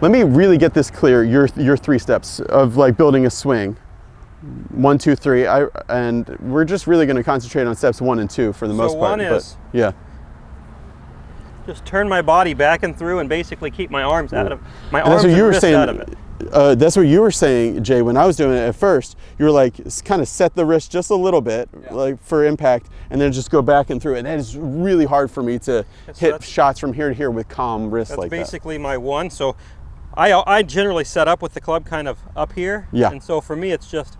let me really get this clear. Your 3 steps of like building a swing. 1, 2, 3. And we're just really going to concentrate on steps 1 and 2 for the most part. One is, yeah. Just turn my body back and through and basically keep my arms out of my and arms and wrists out of it. That's what you were saying, Jay, when I was doing it at first. You were like, kind of set the wrist just a little bit, like for impact, and then just go back and through. And that is really hard for me to hit shots from here to here with calm wrists like that. That's basically my one. So I generally set up with the club kind of up here. Yeah. And so for me, it's just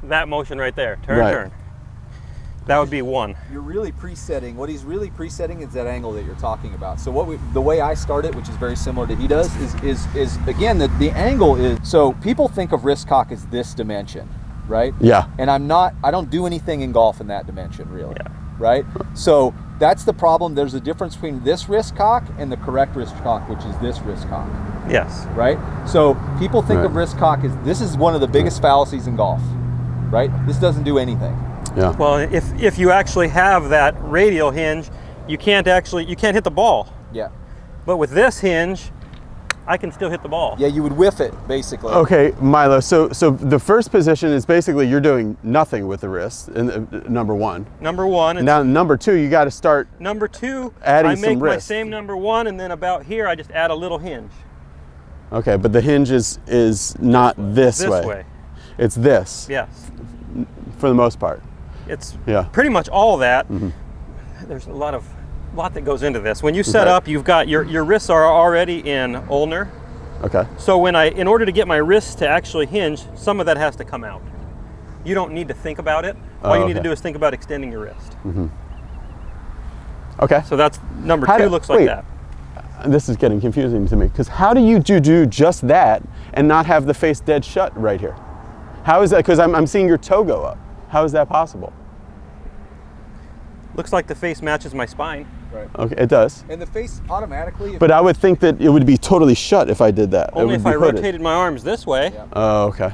that motion right there. Turn, turn. That would be 1. You're really presetting. What he's really presetting is that angle that you're talking about. So the way I start it, which is very similar to he does, is again the angle is. So people think of wrist cock as this dimension, right? Yeah. And I don't do anything in golf in that dimension really. Yeah. Right. So that's the problem. There's a difference between this wrist cock and the correct wrist cock, which is this wrist cock. Yes. Right. So people think of wrist cock as this is one of the biggest fallacies in golf. Right. This doesn't do anything. Yeah. Well, if you actually have that radial hinge, you can't hit the ball. Yeah. But with this hinge, I can still hit the ball. Yeah, you would whiff it basically. Okay, Milo. So the first position is basically you're doing nothing with the wrist in number 1. Number 1. And now number 2, you got to start. Number 2, adding I make some my wrist. same number 1, and then about here I just add a little hinge. Okay, but the hinge is not this way. This way. It's this. Yes. For the most part. It's Yeah. pretty much all that. There's a lot that goes into this. When you set up, you've got your wrists are already in ulnar. Okay. So in order to get my wrists to actually hinge, some of that has to come out. You don't need to think about it. All you need to do is think about extending your wrist. Okay. So that's number 2 looks like that. This is getting confusing to me because how do you do just that and not have the face dead shut right here? How is that? Because I'm seeing your toe go up. How is that possible? Looks like the face matches my spine. Right. Okay, it does. And the face automatically. But I would think that it would be totally shut if I did that. Only if I rotated my arms this way. Yeah. Oh, okay.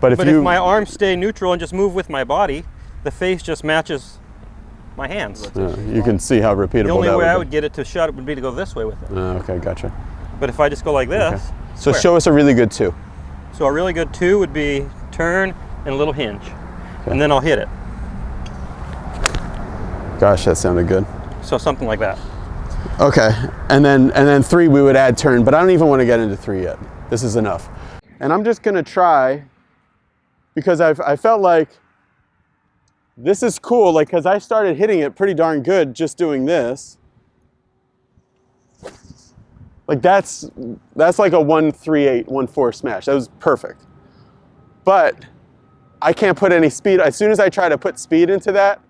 But if if my arms stay neutral and just move with my body, the face just matches my hands. you can see how repeatable The only that way I would would get it to shut would be to go this way with it. Okay, gotcha. But if I just go like this, So square. show us a really good 2. So a really good 2 would be turn and a little hinge. And then I'll hit it. Gosh, that sounded good. So something like that. Okay, and then 3 we would add turn, but I don't even want to get into 3 yet. This is enough. And I'm just gonna try, because I felt like this is cool, like, because I started hitting it pretty darn good just doing this. Like that's like a 1-3-8, 1-4 smash. That was perfect. But I can't put any speed. As soon as I try to put speed into that,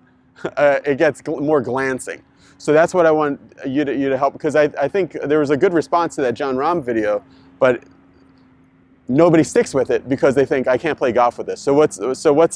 it gets more glancing. So that's what I want you to help, because I think there was a good response to that John Rahm video, but nobody sticks with it because they think I can't play golf with this. So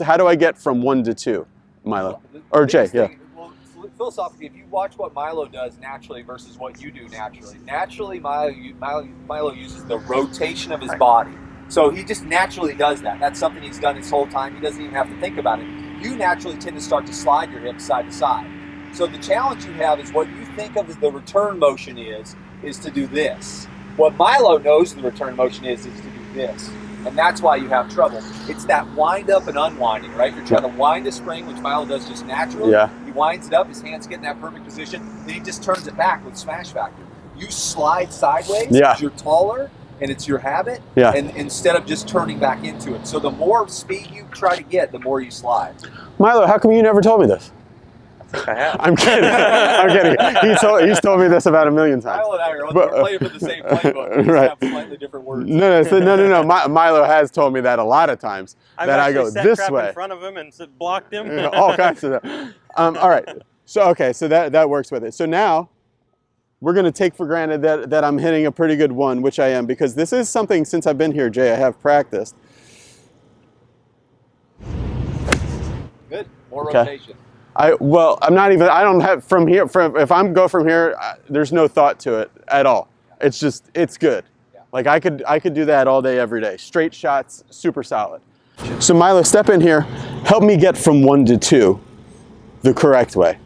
how do I get from 1 to 2, Milo? Or Jay, yeah. Well, philosophically, if you watch what Milo does naturally versus what you do naturally, Milo uses the rotation of his body. So he just naturally does that. That's something he's done his whole time. He doesn't even have to think about it. You naturally tend to start to slide your hips side to side. So the challenge you have is what you think of as the return motion is to do this. What Milo knows the return motion is to do this. And that's why you have trouble. It's that wind up and unwinding, right? You're trying to wind a spring, which Milo does just naturally. Yeah. He winds it up, his hands get in that perfect position, then he just turns it back with smash factor. You slide sideways because you're taller, and it's your habit, and instead of just turning back into it. So the more speed you try to get, the more you slide. Milo, how come you never told me this? I think I have. I'm kidding. I'm kidding. He's told me this about 1,000,000 times. Milo and I are playing for the same playbook. We just have slightly different words. No. Milo has told me that a lot of times. That I go this way. in front of him and blocked him. All kinds of that. All right. So that works with it. So now we're going to take for granted that I'm hitting a pretty good 1, which I am, because this is something, since I've been here, Jay, I have practiced. Good. More rotation. I don't have from here. If I'm go from here, there's no thought to it at all. It's just, it's good. Yeah. Like I could do that all day, every day. Straight shots, super solid. So Milo, step in here. Help me get from 1 to 2 the correct way.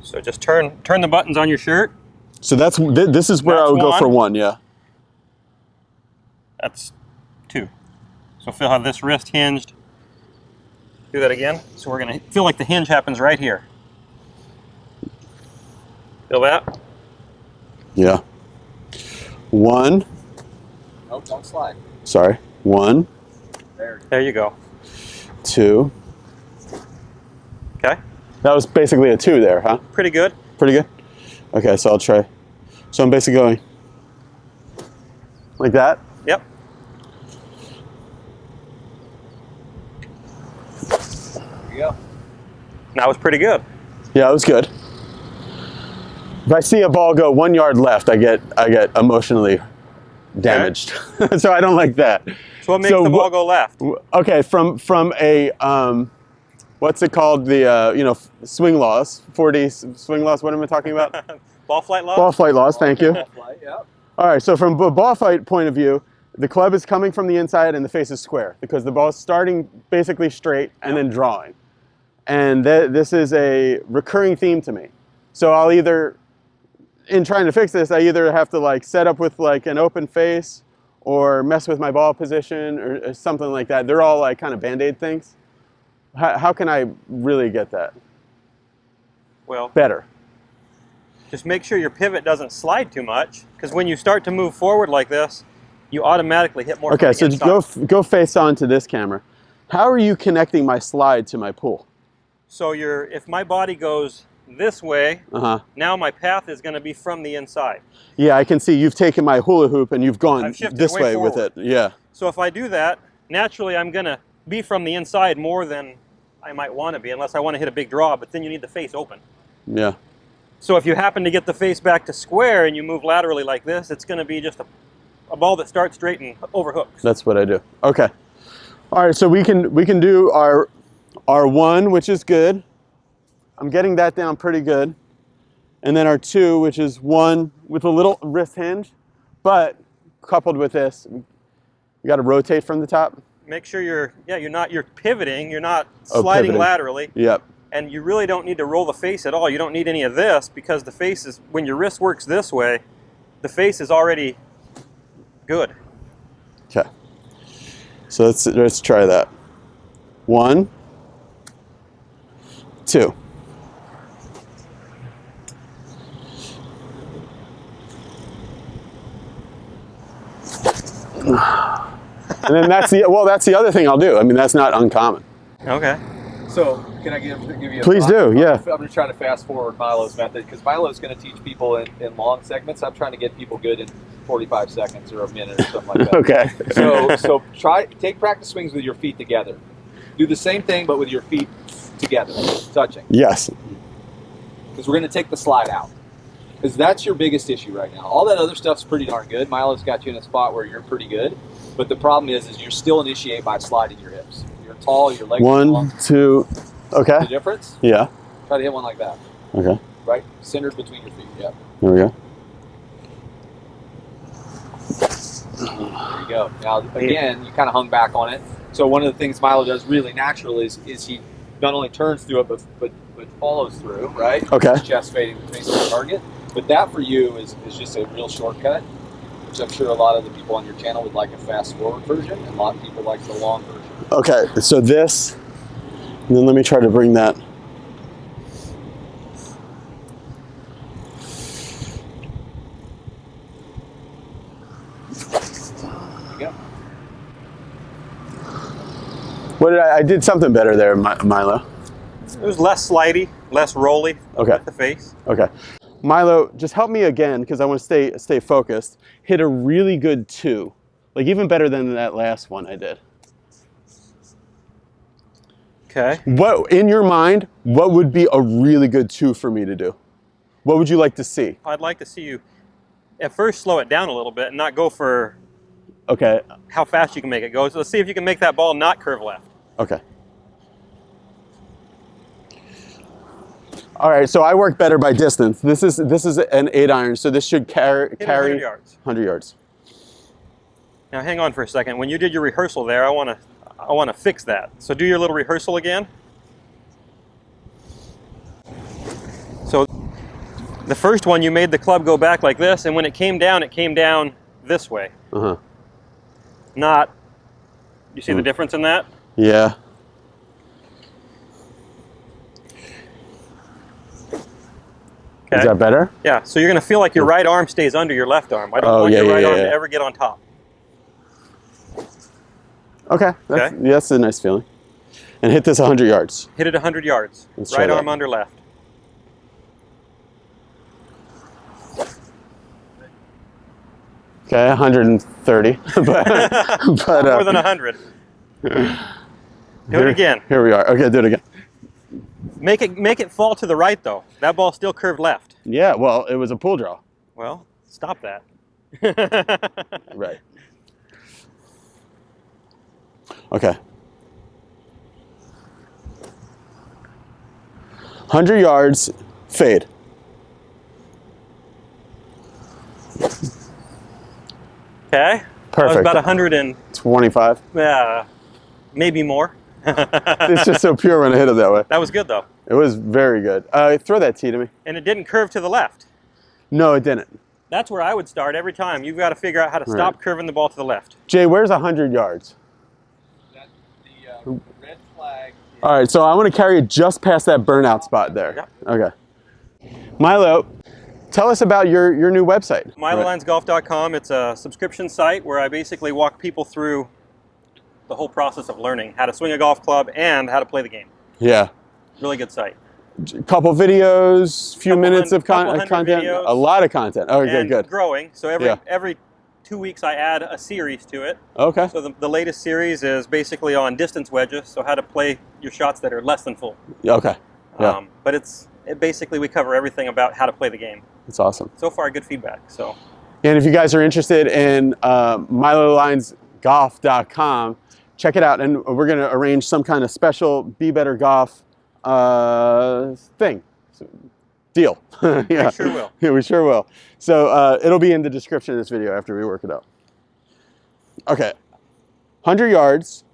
So just turn the buttons on your shirt. So this is where I would go for 1, yeah. That's 2. So feel how this wrist hinged. Do that again. So we're going to feel like the hinge happens right here. Feel that? Yeah. 1. Oh, don't slide. Sorry. 1. There you go. 2. Okay. That was basically a 2 there, huh? Pretty good. Pretty good? Okay, so I'll try. So I'm basically going like that? Yep. There you go. That was pretty good. Yeah, it was good. If I see a ball go 1 yard left, I get emotionally damaged. Okay. So I don't like that. So what makes the ball go left? Okay, from a what's it called? The swing laws, 40 swing laws. What am I talking about? Ball flight laws? Ball flight laws, thank you. Ball flight, yep. All right, so from a ball flight point of view, the club is coming from the inside and the face is square because the ball is starting basically straight and then drawing. And this is a recurring theme to me. So I'll either, in trying to fix this, I either have to like set up with like an open face or mess with my ball position or something like that. They're all like kind of Band-Aid things. How can I really get that Well, better? just make sure your pivot doesn't slide too much, because when you start to move forward like this, you automatically hit more. Okay, so go face on to this camera. How are you connecting my slide to my pool? So if my body goes this way, now my path is going to be from the inside. Yeah, I can see you've taken my hula hoop and you've gone this way with it. Yeah. So if I do that, naturally I'm going to be from the inside more than I might want to be, unless I want to hit a big draw, but then you need the face open. Yeah. So if you happen to get the face back to square and you move laterally like this, it's going to be just a ball that starts straight and overhooks. That's what I do. Okay. All right, so we can do our 1, which is good. I'm getting that down pretty good. And then our 2, which is 1 with a little wrist hinge, but coupled with this, we got to rotate from the top. Make sure you're pivoting, you're not sliding laterally. Yep. And you really don't need to roll the face at all. You don't need any of this, because the face is, when your wrist works this way, the face is already good. Okay. So let's try that. 1, 2. And then that's the other thing I'll do. I mean, that's not uncommon. Okay. So can I give you a Please thought? do, yeah. I'm just trying to fast forward Milo's method, because Milo's going to teach people in long segments. I'm trying to get people good in 45 seconds or a minute or something like that. Okay. So take practice swings with your feet together. Do the same thing, but with your feet together, touching. Yes. Because we're going to take the slide out. Because that's your biggest issue right now. All that other stuff's pretty darn good. Milo's got you in a spot where you're pretty good. But the problem is you're still initiate by sliding your hips. You're tall, your legs are long. 1, 2. Okay. The difference? Yeah. Try to hit one like that. Okay. Right? Centered between your feet. Yep. There we go. There you go. Now, again, you kind of hung back on it. So one of the things Milo does really natural is he not only turns through it, but follows through, right? Okay. Chest fading facing the target. But that for you is just a real shortcut, which I'm sure a lot of the people on your channel would like a fast forward version, and a lot of people like the long version. Okay, so this, and then let me try to bring that. There you go. What did I did something better there, Milo. It was less slidey, less rolly. Okay. With the face. Okay. Milo, just help me again, because I want to stay focused. Hit a really good 2, like even better than that last one I did. Okay. What, in your mind, what would be a really good 2 for me to do? What would you like to see? I'd like to see you at first slow it down a little bit and not go for Okay. how fast you can make it go. So let's see if you can make that ball not curve left. Okay. All right, so I work better by distance. This is an 8-iron, so this should carry 100 yards. 100 yards. Now hang on for a second. When you did your rehearsal there, I want to fix that. So do your little rehearsal again. So the first one, you made the club go back like this, and when it came down this way. not. You see the difference in that? Yeah. Okay. Is that better? Yeah, so you're going to feel like your right arm stays under your left arm. I don't want your right arm to ever get on top. Okay. That's a nice feeling. And hit this 100 yards. Hit it 100 yards. Let's right arm under left. Okay, 130. but more than 100. Do it again. Here we are. Okay, do it again. Make it fall to the right though. That ball's still curved left. Yeah, well, it was a pull draw. Well, stop that. Right. Okay. 100 yards, fade. Okay. Perfect. That was about 125. Yeah, maybe more. It's just so pure when I hit it that way. That was good though. It was very good. Throw that tee to me. And it didn't curve to the left. No, it didn't. That's where I would start every time. You've got to figure out how to stop curving the ball to the left. Jay, where's 100 yards? That's the red flag. All right, so I want to carry it just past that burnout spot there. Yep. Okay. Milo, tell us about your new website. MiloLinesGolf.com. It's a subscription site where I basically walk people through the whole process of learning how to swing a golf club and how to play the game. Yeah. Really good site. Couple videos, few minutes of content, videos, a lot of content. Okay, and good. Growing. So every 2 weeks I add a series to it. Okay. So the latest series is basically on distance wedges, so how to play your shots that are less than full. Okay. Yeah. But basically we cover everything about how to play the game. That's awesome. So far, good feedback. So. And if you guys are interested in MiloLinesGolf.com, check it out, and we're going to arrange some kind of special Be Better Golf thing. Deal. Yeah. We sure will. Yeah, we sure will. So it'll be in the description of this video after we work it out. Okay. 100 yards.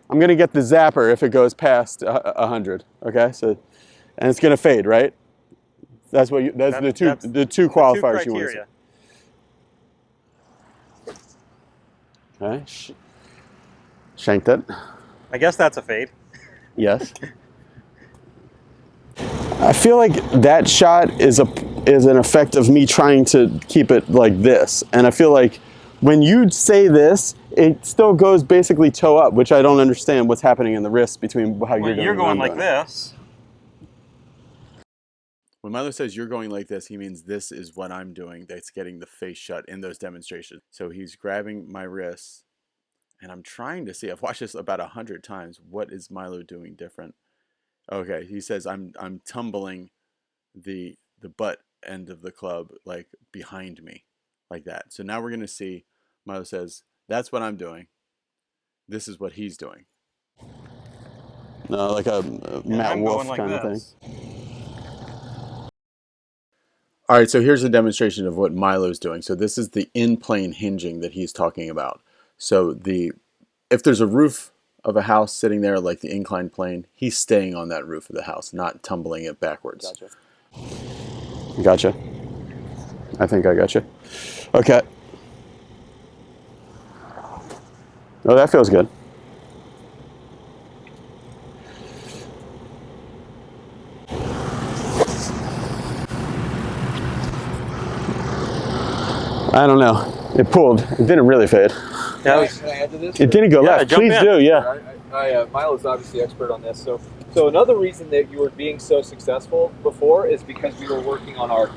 I'm going to get the zapper if it goes past 100. Okay? So, and it's going to fade, right? That's what that's the two qualifiers you want to see. Okay. Shanked it. I guess that's a fade. Yes. I feel like that shot is an effect of me trying to keep it like this, and I feel like when you say this, it still goes basically toe up, which I don't understand what's happening in the wrist between how you're doing. You're going like this. When Milo says you're going like this, he means this is what I'm doing that's getting the face shut in those demonstrations. So he's grabbing my wrists, and I'm trying to see. I've watched this about 100 times. What is Milo doing different? Okay, he says I'm tumbling the butt end of the club like behind me, like that. So now we're gonna see. Milo says that's what I'm doing. This is what he's doing. No, like a Matt Wolf kind of thing. All right, so here's a demonstration of what Milo's doing. So this is the in-plane hinging that he's talking about. So if there's a roof of a house sitting there like the inclined plane, he's staying on that roof of the house, not tumbling it backwards. Gotcha. I think I gotcha. Okay. Oh, that feels good. I don't know. It pulled. It didn't really fade. Can I add to this? It didn't go left. Please do, yeah. Milo's obviously expert on this. So another reason that you were being so successful before is because we were working on our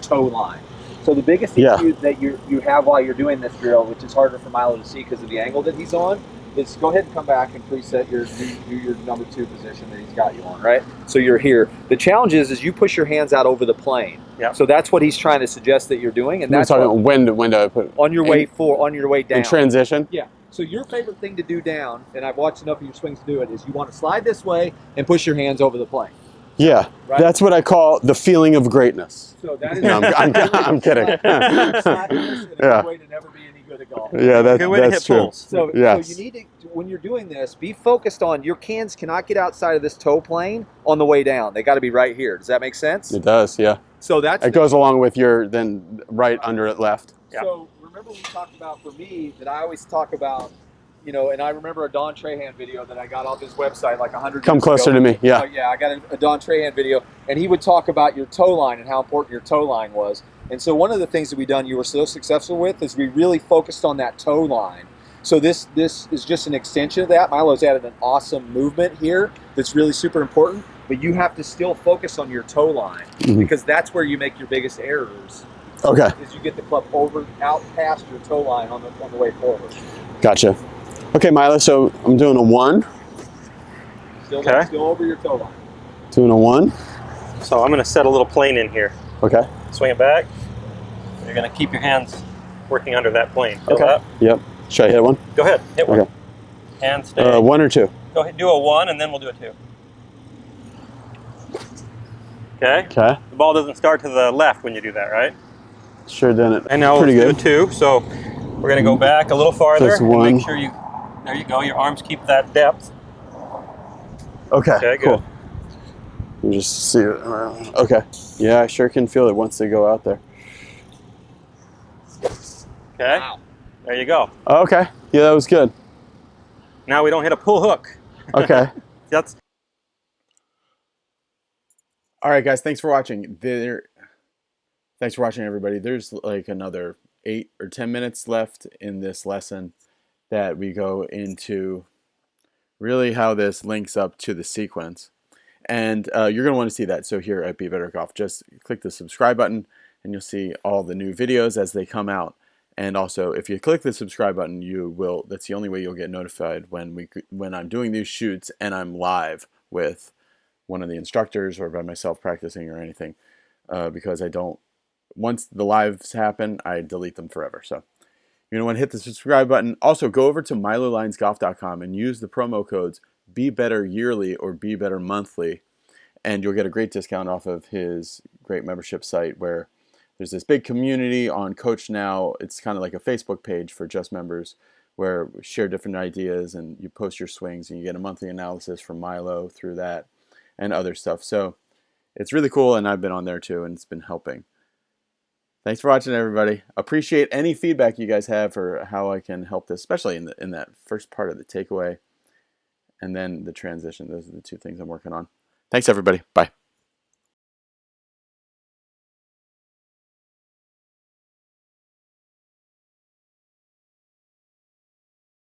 toe line. So the biggest issue that you have while you're doing this drill, which is harder for Milo to see because of the angle that he's on, is go ahead and come back and preset your number 2 position that he's got you on, right? So you're here. The challenge is you push your hands out over the plane. Yeah. So that's what he's trying to suggest that you're doing, and that's talking when do I put it? On your way down. In transition. Yeah. So your favorite thing to do down, and I've watched enough of your swings to do it, is you want to slide this way and push your hands over the plane. Yeah, right? That's what I call the feeling of greatness. So that is. No, I'm kidding. Yeah. Way to never be any good at golf. Yeah, that's true. So you need to, when you're doing this, be focused on your hands cannot get outside of this toe plane on the way down. They got to be right here. Does that make sense? It does. Yeah. So it goes along with your then right under it left. Yeah. So remember we talked about, for me, that I always talk about, you know, and I remember a Don Trahan video that I got off his website like 100 Come years closer ago. to me, yeah. Yeah, I got a Don Trahan video, and he would talk about your toe line and how important your toe line was. And so one of the things that we done, you were so successful with, is we really focused on that toe line. So this is just an extension of that. Milo's added an awesome movement here that's really super important, but you have to still focus on your toe line because that's where you make your biggest errors. Okay. Is you get the club out past your toe line on the way forward. Gotcha. Okay, Milo, so I'm doing a 1. Still over your toe line. Doing a 1. So I'm going to set a little plane in here. Okay. Swing it back. You're going to keep your hands working under that plane. Feel Okay. that? Yep. Should I hit 1? Go ahead. Hit 1. Okay. And stay. 1 or 2? Go ahead. Do a 1 and then we'll do a 2. Okay. Okay. The ball doesn't start to the left when you do that, right? Sure didn't. And now pretty let's good. do a 2. So we're going to go back a little farther. Just And 1. make sure you. There you go. Your arms keep that depth. Okay. Okay. Cool. Good. You just see it around. Okay. Yeah, I sure can feel it once they go out there. Okay. Wow. There you go. Okay. Yeah, that was good. Now we don't hit a pull hook. Okay. That's. All right, guys. Thanks for watching. Thanks for watching, everybody. There's like another 8 or 10 minutes left in this lesson that we go into really how this links up to the sequence. And you're going to want to see that. So here at Be Better Golf, just click the subscribe button and you'll see all the new videos as they come out. And also, if you click the subscribe button, that's the only way you'll get notified when I'm doing these shoots and I'm live with one of the instructors or by myself practicing or anything. Because once the lives happen, I delete them forever. So you're going to want to hit the subscribe button. Also, go over to milolinesgolf.com and use the promo codes BeBetterYearly or BeBetterMonthly, and you'll get a great discount off of his great membership site where there's this big community on Coach Now. It's kind of like a Facebook page for just members where we share different ideas and you post your swings and you get a monthly analysis from Milo through that and other stuff. So it's really cool, and I've been on there too, and it's been helping. Thanks for watching, everybody. Appreciate any feedback you guys have for how I can help this, especially in that first part of the takeaway and then the transition. Those are the 2 things I'm working on. Thanks, everybody. Bye.